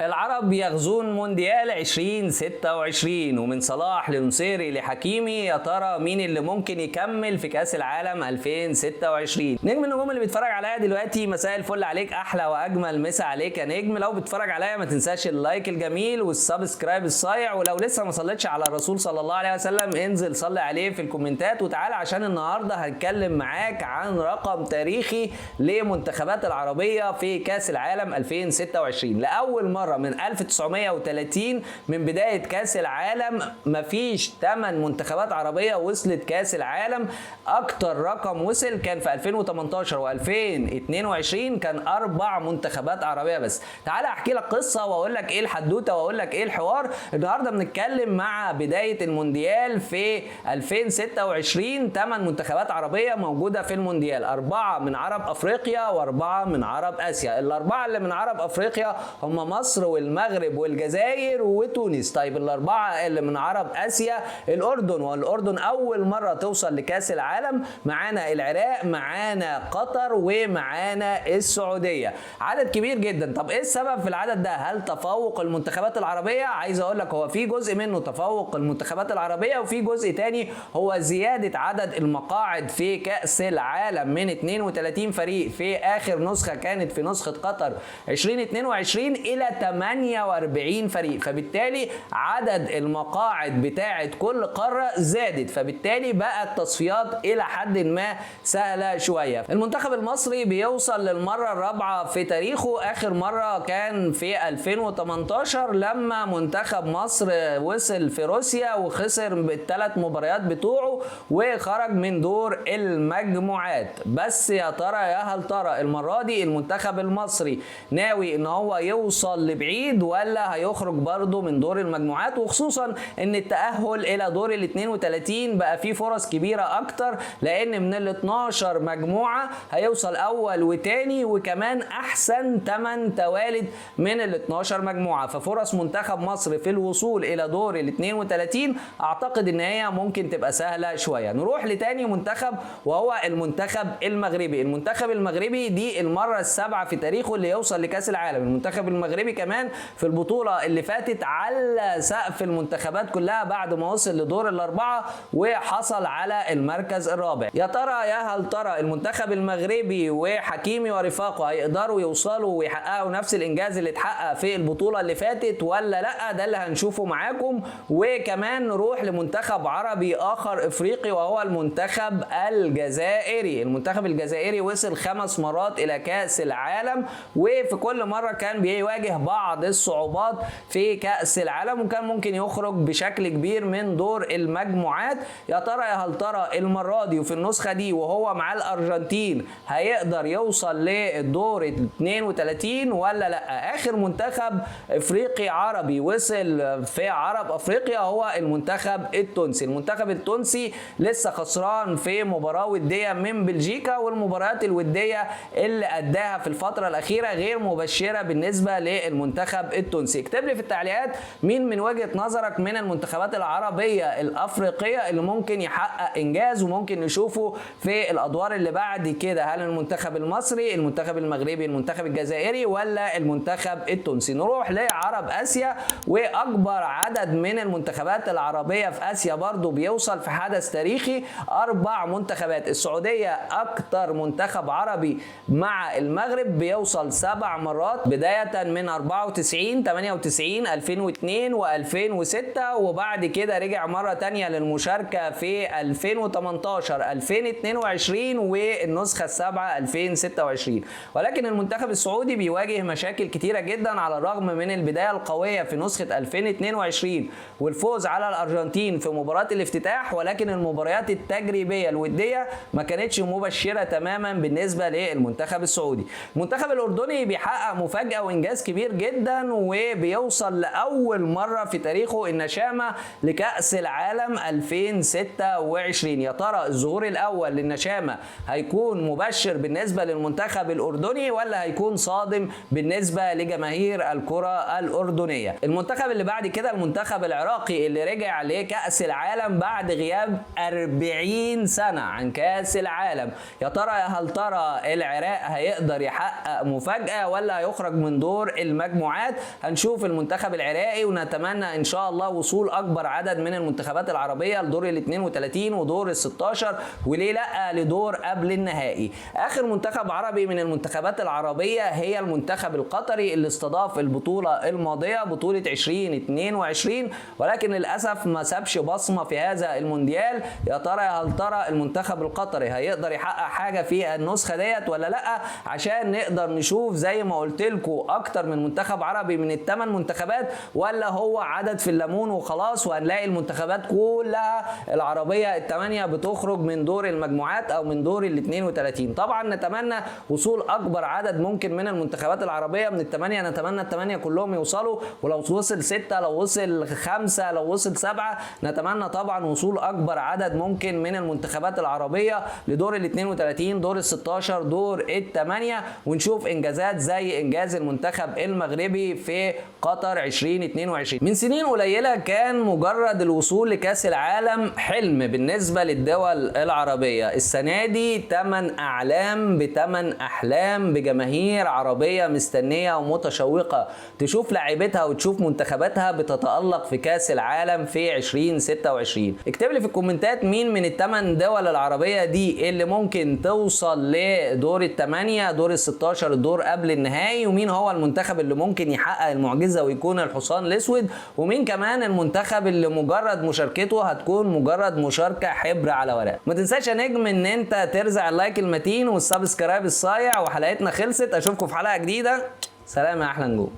العرب يغزون مونديال 2026 ومن صلاح لنصيري لحكيمي، يا ترى مين اللي ممكن يكمل في كاس العالم 2026؟ نجم النجوم اللي بيتفرج عليا دلوقتي، مساء الفل عليك، احلى واجمل مسا عليك يا نجم. لو بتتفرج عليا ما تنساش اللايك الجميل والسبسكرايب الصايع، ولو لسه ما صليتش على الرسول صلى الله عليه وسلم انزل صلي عليه في الكومنتات وتعالى، عشان النهارده هنتكلم معاك عن رقم تاريخي لمنتخبات العربيه في كاس العالم 2026. لاول مره من 1930 من بدايه كاس العالم مفيش 8 منتخبات عربيه وصلت كاس العالم. اكتر رقم وصل كان في 2018 و2022 كان 4 منتخبات عربيه بس. تعالى احكي لك قصه واقول لك ايه الحدوته واقول لك ايه الحوار. النهارده بنتكلم مع بدايه المونديال في 2026، 8 منتخبات عربيه موجوده في المونديال، 4 من عرب افريقيا و4 من عرب اسيا. الاربعه اللي من عرب افريقيا هم مصر والمغرب والجزائر وتونس. طيب الاربعه اللي من عرب اسيا الاردن، والاردن اول مره توصل لكاس العالم. معانا العراق، معانا قطر، ومعانا السعوديه. عدد كبير جدا. طب ايه السبب في العدد ده؟ هل تفوق المنتخبات العربيه؟ عايز اقول لك هو في جزء منه تفوق المنتخبات العربيه، وفي جزء تاني هو زياده عدد المقاعد في كاس العالم من 32 فريق في اخر نسخه كانت في نسخه قطر 2022 الى 48 فريق، فبالتالي عدد المقاعد بتاعه كل قاره زادت، فبالتالي بقى التصفيات الى حد ما سهله شويه. المنتخب المصري بيوصل للمره الرابعه في تاريخه، اخر مره كان في 2018 لما منتخب مصر وصل في روسيا وخسر بالثلاث مباريات بتوعه وخرج من دور المجموعات. بس يا ترى يا هل ترى المره دي المنتخب المصري ناوي ان هو يوصل لبعيد ولا هيخرج برضه من دور المجموعات؟ وخصوصا ان التأهل الى دور ال 32 بقى فيه فرص كبيرة اكتر، لان من ال 12 مجموعة هيوصل اول وتاني وكمان احسن 8 توالد من ال 12 مجموعة، ففرص منتخب مصر في الوصول الى دور ال 32 اعتقد ان هي ممكن تبقى سهلة شوية. نروح لتاني منتخب وهو المنتخب المغربي. المنتخب المغربي دي المرة السابعة في تاريخه اللي يوصل لكاس العالم. المنتخب المغربي كمان في البطولة اللي فاتت على سقف المنتخبات كلها بعد ما وصل لدور الاربعة وحصل على المركز الرابع. يا ترى يا هل ترى المنتخب المغربي وحكيمي ورفاقه هيقدروا يوصلوا ويحققوا نفس الانجاز اللي اتحقق في البطولة اللي فاتت ولا لا؟ ده اللي هنشوفه معاكم. وكمان نروح لمنتخب عربي اخر افريقي وهو المنتخب الجزائري. المنتخب الجزائري وصل 5 مرات الى كاس العالم، وفي كل مرة كان بيواجه بعض الصعوبات في كاس العالم وكان ممكن يخرج بشكل كبير من دور المجموعات. يا ترى يا هل ترى المرة دي وفي النسخة دي وهو مع الارجنتين هيقدر يوصل للدور 32 ولا لا؟ اخر منتخب افريقي عربي وصل في عرب افريقيا هو المنتخب التونسي. المنتخب التونسي لسه خسران في مباراة ودية من بلجيكا، والمباريات الودية اللي اداها في الفترة الاخيرة غير مبشرة بالنسبة للمنتخب التونسي. اكتب لي في التعليقات مين من وجهة نظرك من المنتخبات العربية الافريقية اللي ممكن يحقق انجاز وممكن نشوفه في الادوار اللي بعد كده. هل المنتخب المصري، المنتخب المغربي، المنتخب الجزائري، ولا المنتخب التونسي؟ نروح لعرب اسيا، واكبر عدد من المنتخبات العربية في اسيا برضو بيوصل في حدث تاريخي 4 منتخبات. السعودية اكتر منتخب عربي مع المغرب بيوصل 7 مرات بداية من 94 98 2002 و2006، وبعد كده رجع مرة تانية للمشاركة في 2018 2022 والنسخة السابعة 2026. ولكن المنتخب السعودي بيواجه مشاكل كتيرة جدا على الرغم من البداية القوية في نسخة 2022 والفوز على الأرجنتين في مباراة الافتتاح، ولكن المباريات التجريبية الودية ما كانتش مبشرة تماما بالنسبة للمنتخب السعودي. المنتخب الأردني بيحقق مفاجأة وإنجاز كبير جدا وبيوصل لأول مرة في تاريخه النشامة لكأس العالم 2026. يا ترى الظهور الأول للنشامة هيكون مبشر بالنسبة للمنتخب الأردني ولا هيكون صادم بالنسبة لجماهير الكرة الأردنية؟ المنتخب اللي بعد كده المنتخب العراقي اللي رجع لكأس العالم بعد غياب 40 سنة عن كأس العالم. يا ترى هل ترى العراق هيقدر يحقق مفاجأة ولا هيخرج من دور المجموعات؟ المجموعات هنشوف المنتخب العراقي، ونتمنى ان شاء الله وصول اكبر عدد من المنتخبات العربيه لدور ال 32 ودور ال 16، وليه لا لدور قبل النهائي. اخر منتخب عربي من المنتخبات العربيه هي المنتخب القطري اللي استضاف البطوله الماضيه بطوله 2022، ولكن للاسف ما سابش بصمه في هذا المونديال. يا ترى هل ترى المنتخب القطري هيقدر يحقق حاجه في النسخه ديت ولا لا؟ عشان نقدر نشوف زي ما قلت لكم اكتر من منتخب عربي من الثمان منتخبات، ولا هو عدد في الليمون وخلاص وهنلاقي المنتخبات كلها العربيه الثمانيه بتخرج من دور المجموعات او من دور ال 32. طبعا نتمنى وصول اكبر عدد ممكن من المنتخبات العربيه من الثمانيه، نتمنى الثمانيه كلهم يوصلوا، ولو وصل 6 لو وصل 5 لو وصل 7 نتمنى طبعا وصول اكبر عدد ممكن من المنتخبات العربيه لدور ال 32 دور ال 16 دور الثمانيه، ونشوف انجازات زي انجاز المنتخب المغربي في قطر 2022. من سنين قليله كان مجرد الوصول لكاس العالم حلم بالنسبه للدول العربيه، السنه دي 8 اعلام ب8 احلام بجماهير عربيه مستنيه ومتشوقه تشوف لاعبتها وتشوف منتخباتها بتتالق في كاس العالم في 2026. اكتب لي في الكومنتات مين من ال8 دول العربيه دي اللي ممكن توصل لدور الثمانيه دور ال 16 الدور قبل النهائي، ومين هو المنتخب اللي ممكن يحقق المعجزه ويكون الحصان الاسود، ومين كمان المنتخب اللي مجرد مشاركته هتكون مجرد مشاركه حبر على ورق. ما تنساش يا نجم ان انت ترزع اللايك المتين والسبسكرايب الصايع، وحلقتنا خلصت. اشوفكم في حلقه جديده. سلام يا احلى نجوم.